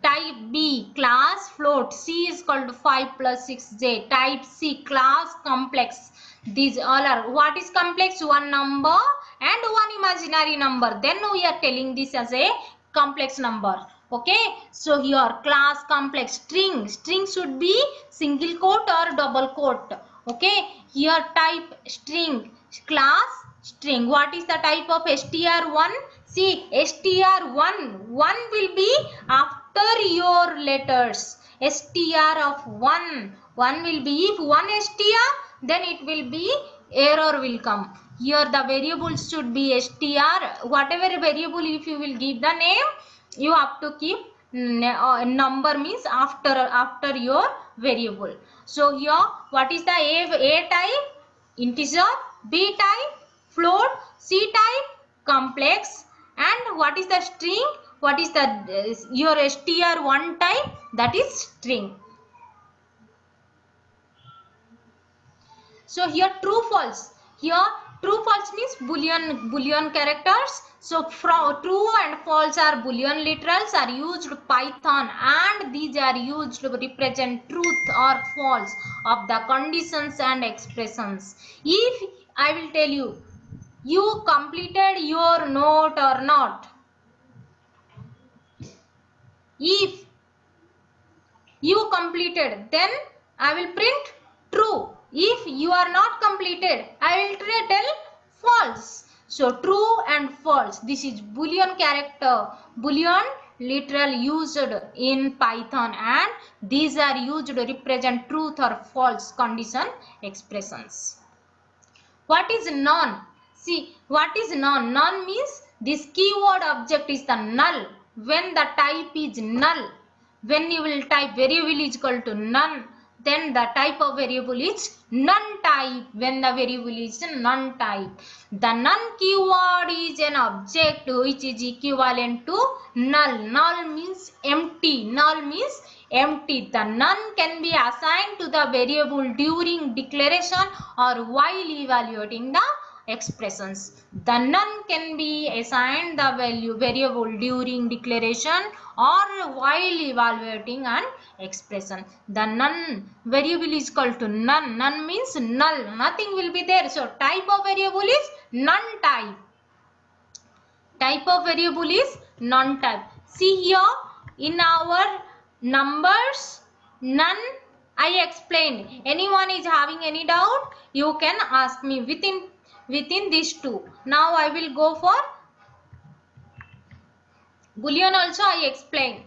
Type B, class float. C is called 5 plus 6j. Type C, class complex. These all are, what is complex? One number and one imaginary number. Then we are telling this as a complex number. Okay, so here class complex. String should be single quote or double quote. Okay, here type string, class string. What is the type of str1? See, str1 will be after your letters. Str of 1 will be, if one str, then it will be error will come. Here the variables should be str. Whatever variable, if you will give the name, you have to keep number, means after your variable. So here what is the A type? Integer. B type? Float. C type? Complex. And what is the string? What is the your str1 type? That is string. So here true false. Here true false means boolean characters. So from true and false are boolean literals are used Python, and these are used to represent truth or false of the conditions and expressions. If I will tell you, you completed your note or not. If you completed, then I will print true. If you are not completed, I will tell false. So true and false. This is boolean character, boolean literal used in Python, and these are used to represent truth or false condition expressions. What is none? See, what is none? None means this keyword object is the null. When the type is null, when you will type variable is equal to none, then the type of variable is none type. When the variable is none type, the none keyword is an object which is equivalent to null. Null means empty. Null means empty. The none can be assigned to the variable during declaration or while evaluating the expressions. The none can be assigned the variable during declaration or while evaluating an expression. The none variable is called to none. None means null. Nothing will be there. So type of variable is none type. Type of variable is non type. See here in our numbers, none I explained. Anyone is having any doubt, you can ask me within these two. Now I will go for Boolean also I explained.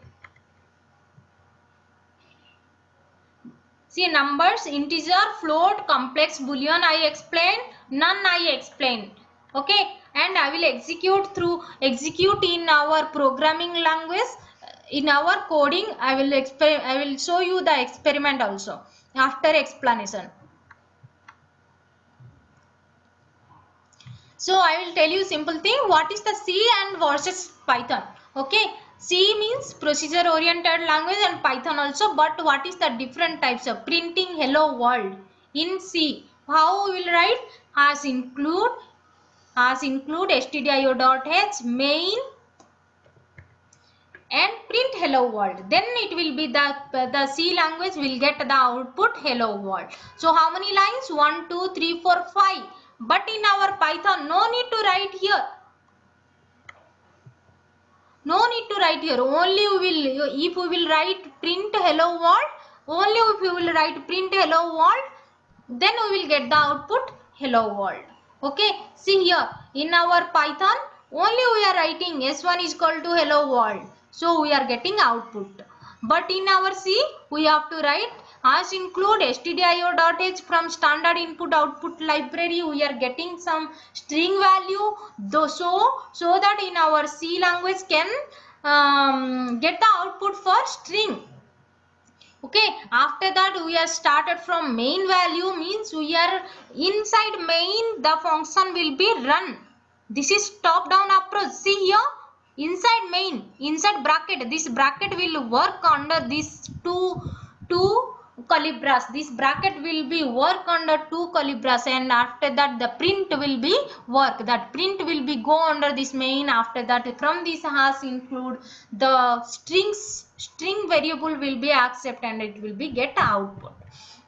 See numbers, integer, float, complex, boolean I explained, none I explained. Okay, and I will execute in our programming language, in our coding. I will show you the experiment also after explanation. So I will tell you simple thing, what is the C and versus Python. Okay, C means procedure oriented language and Python also, but what is the different types of printing hello world in C? How we will write? As include stdio.h main and print hello world. Then it will be the C language will get the output hello world. So how many lines? 1, 2, 3, 4, 5. But in our Python, no need to write here. No need to write here. Only if we will write print hello world, only if we will write print hello world, then we will get the output hello world. Okay. See here in our Python, only we are writing S1 is equal to hello world. So we are getting output. But in our C, we have to write as include stdio.h from standard input output library. We are getting some string value, so that in our C language can get the output for string. Okay, after that we are started from main value, means we are inside main, the function will be run. This is top down approach. See here, inside main, inside bracket, this bracket will work under these two calibras. This bracket will be work under 2 calibras, and after that the print will be work. That print will be go under this main. After that from this has include the string variable will be accept and it will be get output.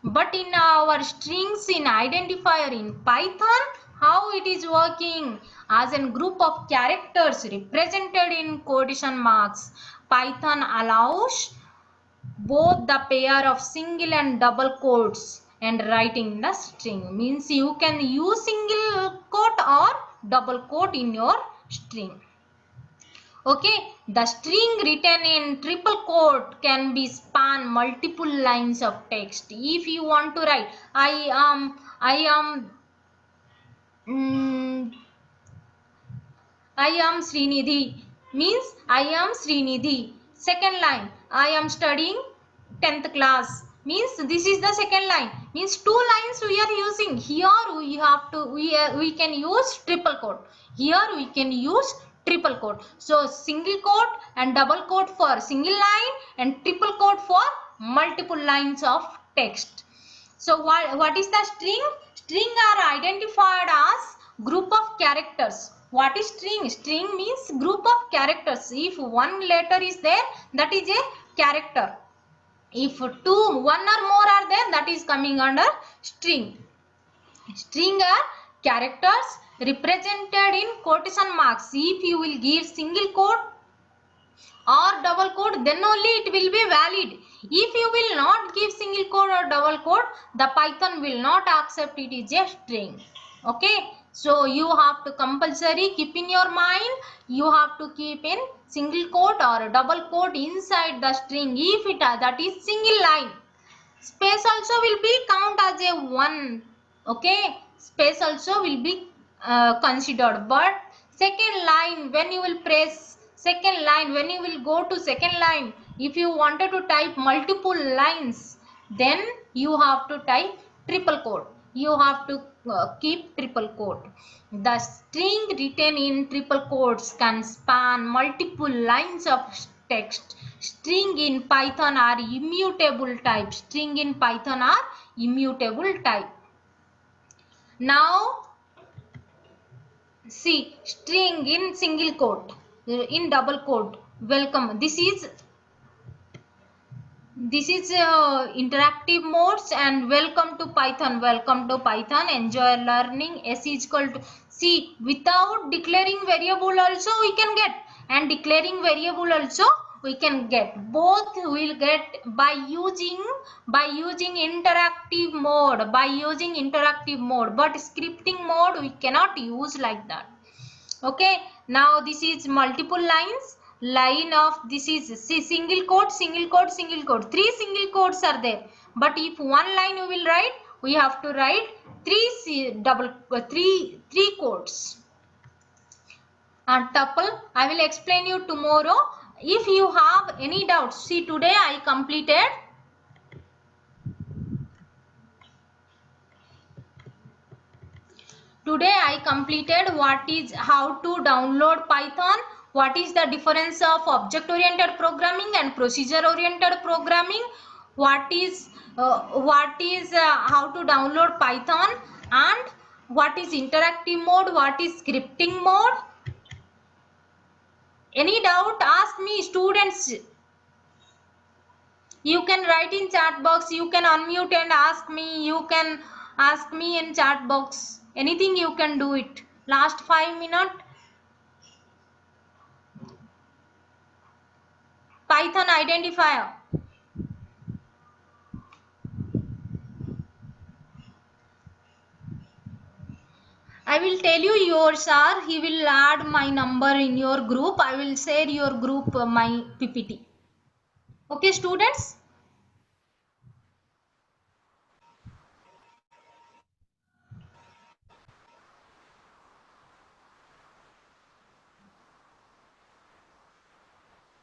But in our strings in identifier in Python, how it is working? As a group of characters represented in quotation marks. Python allows both the pair of single and double quotes and writing the string. Means you can use single quote or double quote in your string. Okay, the string written in triple quote can be span multiple lines of text. If you want to write mm, I am Srinidhi, means I am Srinidhi. Second line, I am studying 10th class, means this is the second line. Means two lines we are using. Here we can use triple quote. Here we can use triple quote. So single quote and double quote for single line and triple quote for multiple lines of text. So what is the string? String are identified as group of characters. What is string? String means group of characters. If one letter is there, that is a character. If one or more are there, that is coming under string. String are characters represented in quotation marks. If you will give single quote or double quote, then only it will be valid. If you will not give single quote or double quote, the Python will not accept it is a string. Okay, so you have to compulsory keep in your mind, you have to keep in single quote or double quote inside the string. If it that is single line, space also will be count as a one. Okay, space also will be considered. But second line, when you will press second line, when you will go to second line, if you wanted to type multiple lines, then you have to type triple quote. You have to keep triple quote. The string written in triple quotes can span multiple lines of text. String in Python are immutable type. String in Python are immutable type. Now see, string in single quote, in double quote. Welcome. This is interactive modes and welcome to Python. Welcome to Python. Enjoy learning. S is equal to, see, without declaring variable also we can get, and declaring variable also we can get. Both will get by using interactive mode. By using interactive mode, but scripting mode we cannot use like that. Okay, now this is multiple lines. Line of this is single quote, single quote, single quote. Three single quotes are there. But if one line you will write, we have to write three quotes. And tuple, I will explain you tomorrow. If you have any doubts, see, today I completed how to download Python, what is the difference of object oriented programming and procedure oriented programming, what is how to download Python, and what is interactive mode, what is scripting mode. Any doubt, ask me, students. You can write in chat box, you can unmute and ask me, you can ask me in chat box. Anything you can do it. Last 5 minutes. Python identifier. I will tell you yours sir, he will add my number in your group. I will share your group my PPT. Okay students?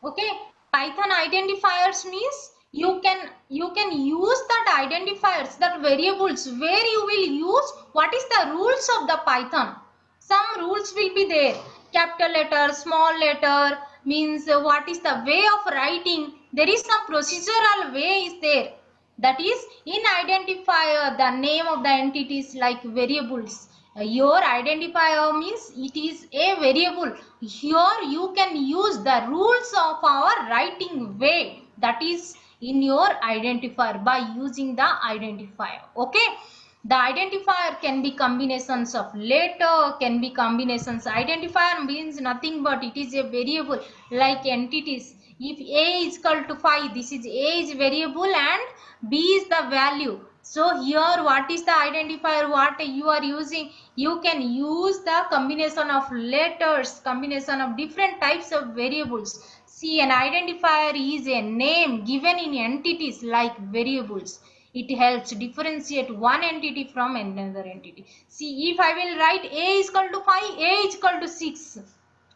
Okay, Python identifiers means you can use that identifiers, that variables where you will use what is the rules of the Python. Some rules will be there. Capital letter, small letter, means what is the way of writing. There is some procedural way is there. That is, in identifier, the name of the entities like variables. Your identifier means it is a variable. Here you can use the rules of our writing way. That is in your identifier by using the identifier. Okay. The identifier can be combinations of letter, can be combinations. Identifier means nothing but it is a variable like entities. If A is equal to 5, this is A is variable and B is the value. So here what is the identifier what you are using? You can use the combination of letters, combination of different types of variables. See, an identifier is a name given in entities like variables. It helps differentiate one entity from another entity. See, if I will write A is equal to 5, A is equal to 6.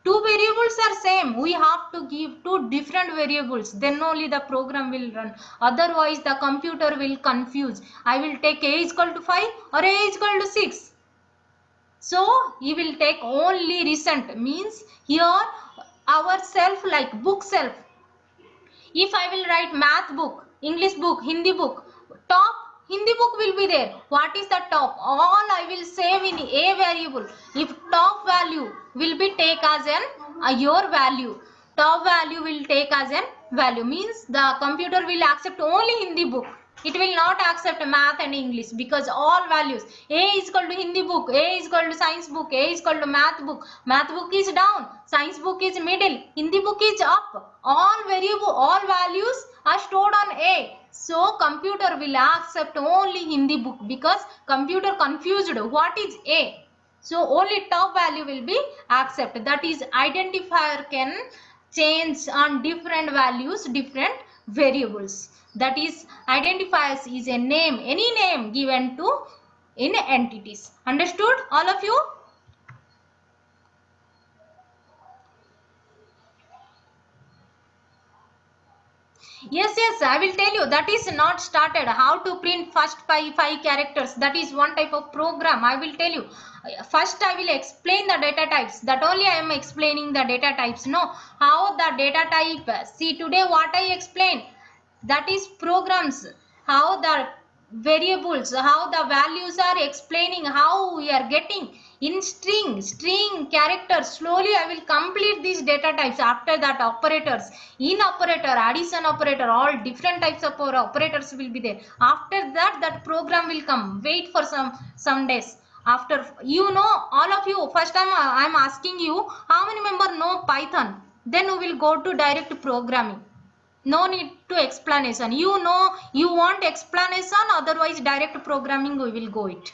Two variables are same. We have to give two different variables. Then only the program will run. Otherwise, the computer will confuse. I will take A is equal to 5 or A is equal to 6. So, he will take only recent. Means here our self like book self. If I will write math book, English book, Hindi book, top Hindi book will be there. What is the top? All I will save in a variable. If top value will be take as an your value. Top value will take as an value. Means the computer will accept only Hindi book. It will not accept math and English because all values. A is equal to Hindi book, A is equal to science book, A is equal to math book. Math book is down, science book is middle, Hindi book is up. All variable, all values are stored on A. So computer will accept only Hindi book because computer confused what is A. So only top value will be accepted. That is, identifier can change on different values, different variables. That is, identifiers is a name, any name given to in entities. Understood all of you? Yes, I will tell you. That is not started. How to print first five characters. That is one type of program. I will tell you. First, I will explain the data types. That only I am explaining the data types. No, how the data type. See, today what I explained. That is programs. How the variables, how the values are explaining how we are getting in string characters. Slowly I will complete these data types. After that, operators, in operator, addition operator, all different types of operators will be there. After that, that program will come. Wait for some days. After, you know, all of you, first time I am asking you, how many member know Python? Then we will go to direct programming. No need to explanation. You know, you want explanation, otherwise direct programming we will go it.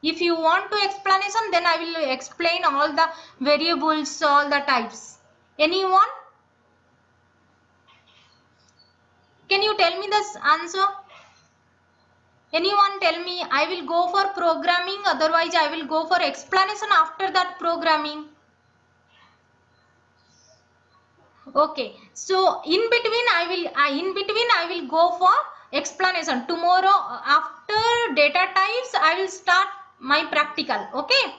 If you want to explanation, then I will explain all the variables, all the types. Anyone? Can you tell me this answer? Anyone tell me? I will go for programming, otherwise I will go for explanation after that programming. Okay, so in between I will go for explanation. Tomorrow after data types I will start my practical. Okay,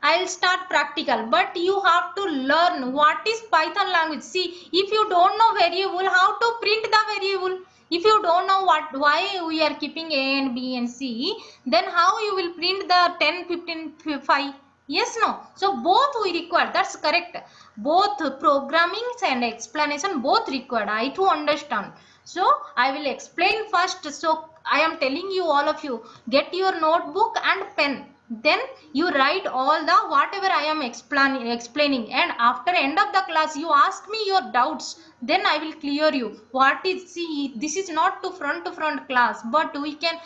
I will start practical, but you have to learn what is Python language. See, if you don't know variable, how to print the variable? If you don't know why we are keeping A and B and C, then how you will print the 10, 15, 5? Yes, no. So both we require. That's correct. Both programming and explanation both required. I too understand. So I will explain first. So I am telling you, all of you, get your notebook and pen. Then you write all the whatever I am explaining, and after end of the class you ask me your doubts, then I will clear you. What is, see, this is not to front class, but we can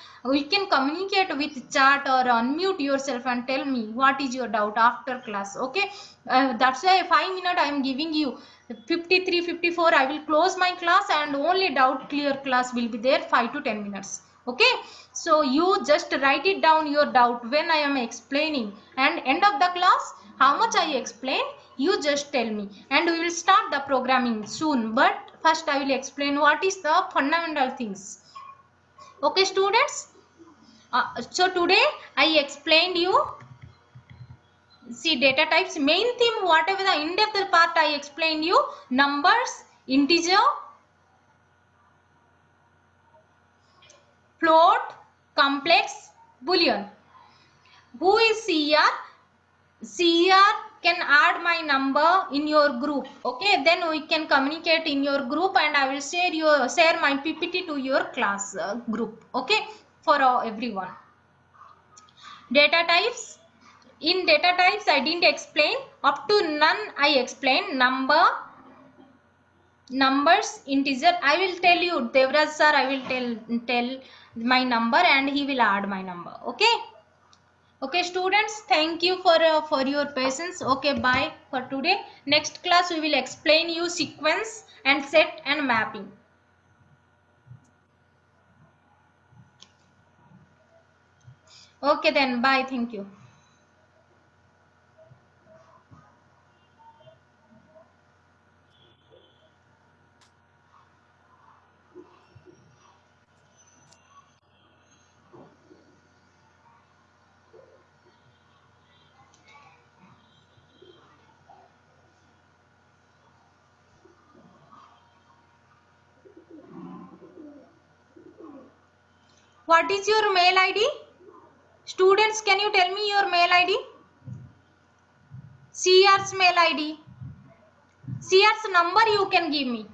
communicate with chat or unmute yourself and tell me what is your doubt after class. Okay, that's why 5 minutes I am giving you. 53 54 I will close my class, and only doubt clear class will be there, 5 to 10 minutes. Okay, so you just write it down your doubt when I am explaining, and end of the class how much I explained you just tell me, and we will start the programming soon. But first I will explain what is the fundamental things. Okay students, so today I explained you. See, data types main theme, whatever the in-depth part I explained you: numbers, integer, float, complex, boolean. Who is CR? CR can add my number in your group. Okay, then we can communicate in your group, and I will share my PPT to your class group. Okay, for everyone. Data types. In data types, I didn't explain. Up to none I explained. Numbers, integer. I will tell you, Devraj sir, I will tell my number and he will add my number. Okay. Okay, students, thank you for your patience. Okay, bye for today. Next class we will explain you sequence and set and mapping. Okay, then bye. Thank you. What is your mail ID? Students, can you tell me your mail ID? CR's mail ID. CR's number you can give me.